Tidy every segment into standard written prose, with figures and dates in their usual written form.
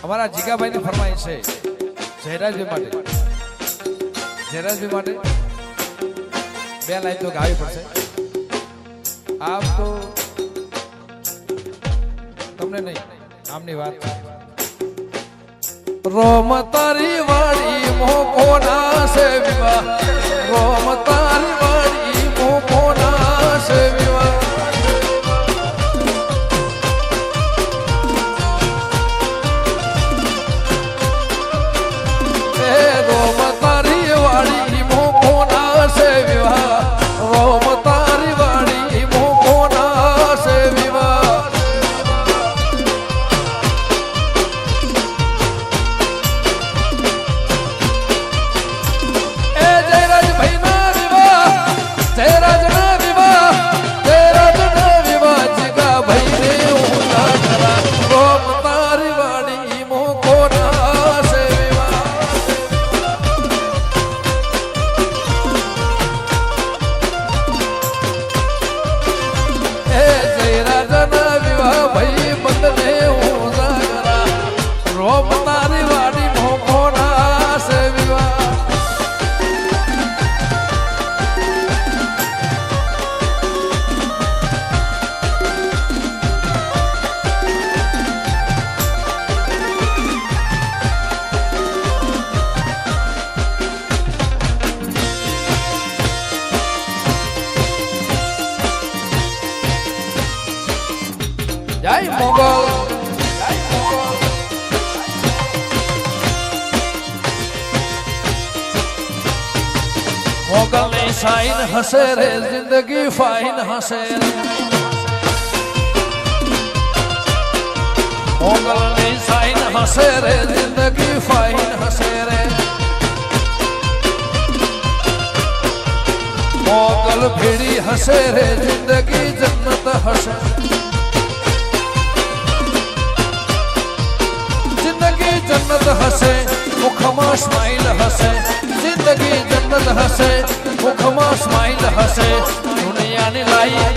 અમારા જીગાભાઈ ની ફરમાઈશ છે જયરાજભાઈ માટે બે લાઈન તો ગાવી પડશે. આમ તો તમને નહીં આમની વાત છે. રોમ તારી વાળી મોકોના છે વિવાહ, રોમ તારી વાળી મોકોના છે વિવાહ. રોમ તારી વાળી મોકોના છે વિવાહ, રોમ તારી વાળી મોકોના છે વિવાહ. જય મોગલ મોગલ ની સાઈન હસે રે જિંદગી ફાઈન હસે રે. મોગલ ની સાઈન હસે રે જિંદગી ફાઈન હસે રે. મોગલ ભીડી હસે રે જિંદગી જન્નત હસે. जन्नत हसे मुखमा स्माइल हसे, जिंदगी जन्नत हसे मुखमा स्माइल हसे. दुनिया ने लाइन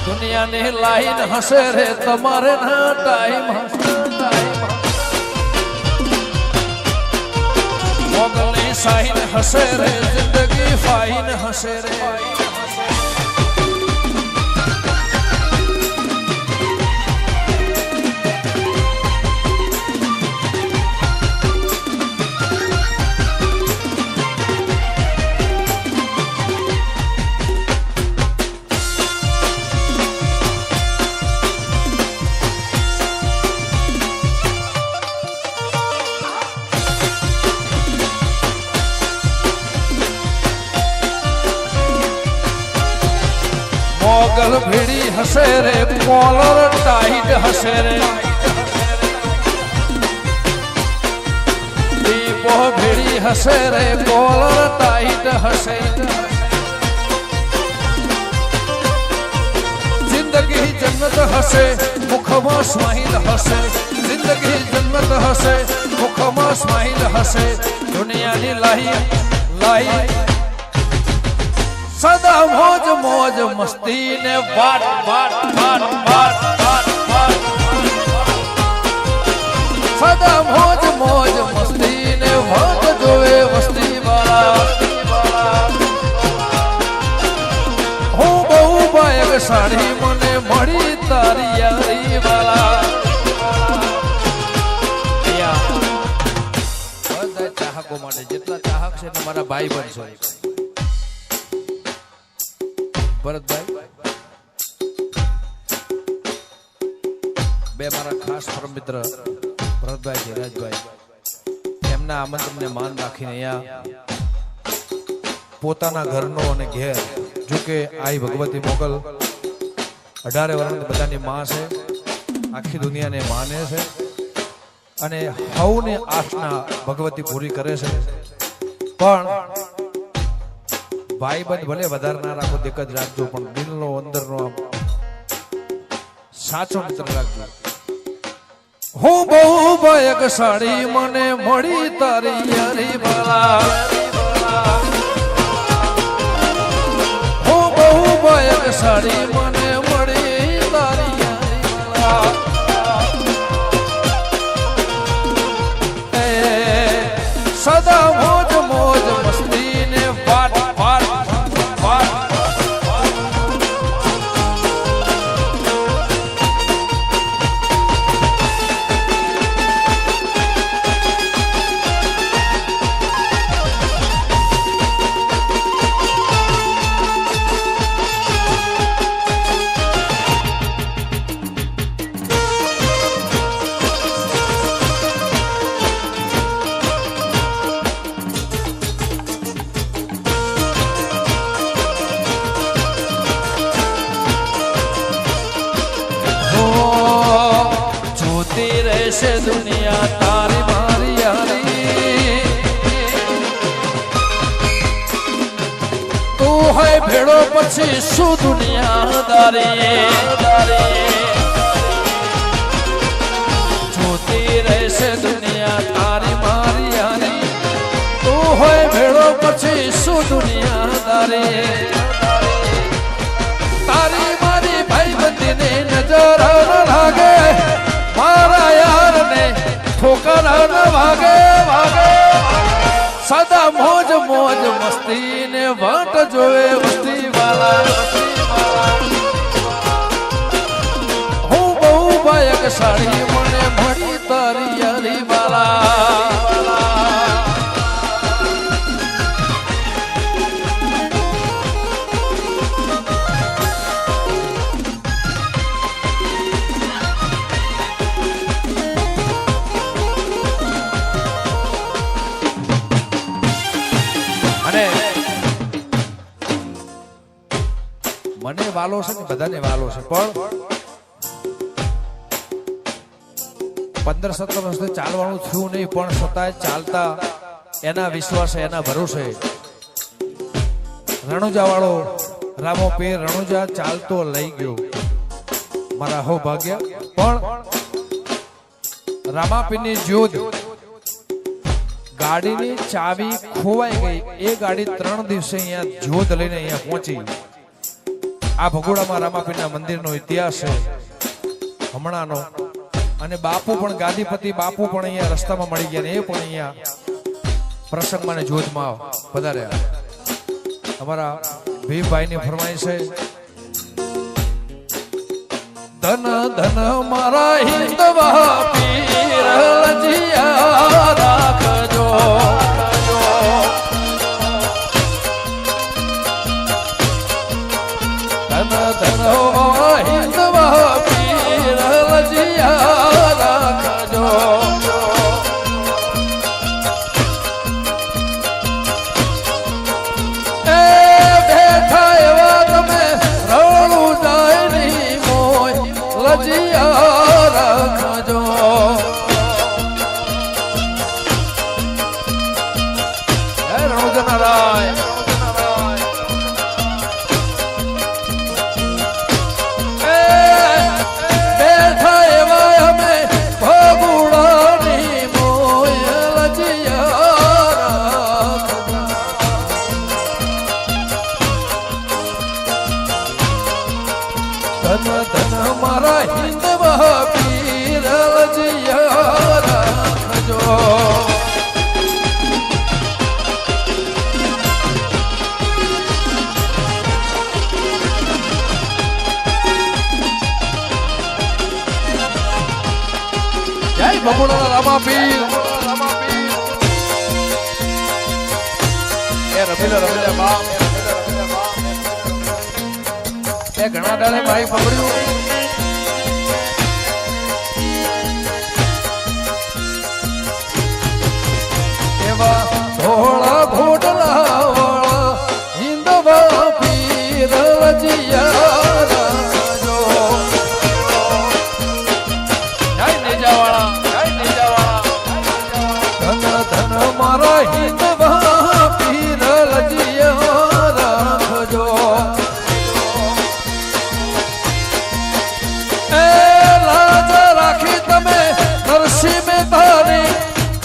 दुनिया ने लाइन हसे रे तुम्हारे ना टाइम हसे. मोगल ने साइन हसे रे जिंदगी फाइन हसे रे. मोगल भीड़ी हसे रे कॉलर टाइट हसे रे. दीपो भीड़ी हसे रे कॉलर टाइट हसे. जिंदगी जन्नत हसे मुखमा स्माइल हसे. जिंदगी जन्नत हसे मुखमा स्माइल हसे. दुनिया नी लाई सदा मौज मौज मस्ती ने बात बात बात बात बात बात. सदा मौज मौज मस्ती ने बात जोए मस्ती वाला. हूँ बहु बायक साड़ी मने मड़ी तारी यारी वाला. બધા ચાહકો માટે જેટલા ચાહક છે ને મારા ભાઈ બનશો. ભરતભાઈ બે મારા ખાસ પરમ મિત્ર ભરતભાઈ જયરાજભાઈ એમના આમંત્રણને માન રાખીને અહીંયા પોતાના ઘરનો અને ઘેર જોકે આઈ ભગવતી મોગલ 18 વર્ષની બધાની માં છે, આખી દુનિયાને માને છે અને હવને આશના ભગવતી પૂરી કરે છે. પણ ભાઈબંધ ભલે વધારે ના રાખો દેખ જ રાખજો, પણ દિલનો અંદરનો સાચો મિત્ર રાખજો. હું બહુ બાયક સાડી મને મળી તારી યારી વાલા. હું બહુ બાયક સાડી મને મળી રહેશે દુનિયા તારી મારી યારી તું હોય ભેડો પછી શું દુનિયા દારી જોતી રહેશે દુનિયા તારી મારી યારી તું હોય ભેડો પછી શું દુનિયા દારી તારી મારી ભાઈબંધીને નજર ન લાગે મારા યારને ઠોકર ન વાગે સદા મોજ મોજ મસ્તી ને વાટ જોવે વસ્તી વાળા હું બહુ ભાગ્યશાળી મને મળી તારી યારી વાળા મને વાલો છે ને બધાને વાલો છે પણ 15-17 વર્ષથી ચાલવાનું થયું નહીં પણ છતાંય ચાલતા એના વિશ્વાસે એના ભરોસે રણુજા વાળો રામો પીર રણુજા ચાલતો લઈ ગયો મારા સૌભાગ્ય પણ રામાપીરની જ્યોત ગાડીની ચાવી ખોવાઈ ગઈ એ ગાડી 3 દિવસે અહીંયા જ્યોત લઈને અહીંયા પહોંચી આ ભગોડામાં રામાપીરના મંદિરનો ઇતિહાસ છે હમણાંનો અને બાપુ પણ ગાદીપતિ બાપુ પણ અહીંયા રસ્તામાં મળી ગયા ને એ પણ અહીંયા પ્રસંગમાં ને જોધમાં પધાર્યા અમારા ભીભાઈની ફરમાઈ છે ધન ધન મારા હિંદવા પીર લજિયા રાખજો હિંદવા પીર લજિયા રાખજો એ બેઠા એવા તમે રણું જાય ની મોય લજિયા રાખજો હે રણુજના રાય ધન મારા હિંદવા પીર લજિયા રાખજો જય ભગોડા રામાપીર એ રમીલા બાપ એ ઘણા દાડે મારી પકડ્યું એવા ધોળા ભોટલા વાળા હિંદવા પીર લજિયા રાખજો જય નેજાવાળા ધન ધન મારા હિંદવા પીર લજિયા રાખજો નરસિંહ મહેતાની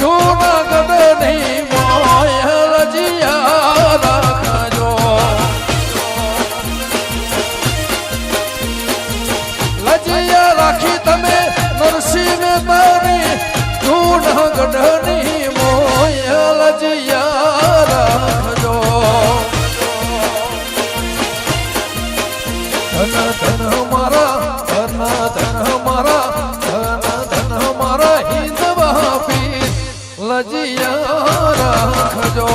જૂનાગઢની મોય લજિયા રાખજો લજિયા રાખી તમે નરસિંહ મહેતાની જૂનાગઢની મોય લજિયા રાખજો ધન ધન મારા હિંદવા પીર લજિયા રાખજો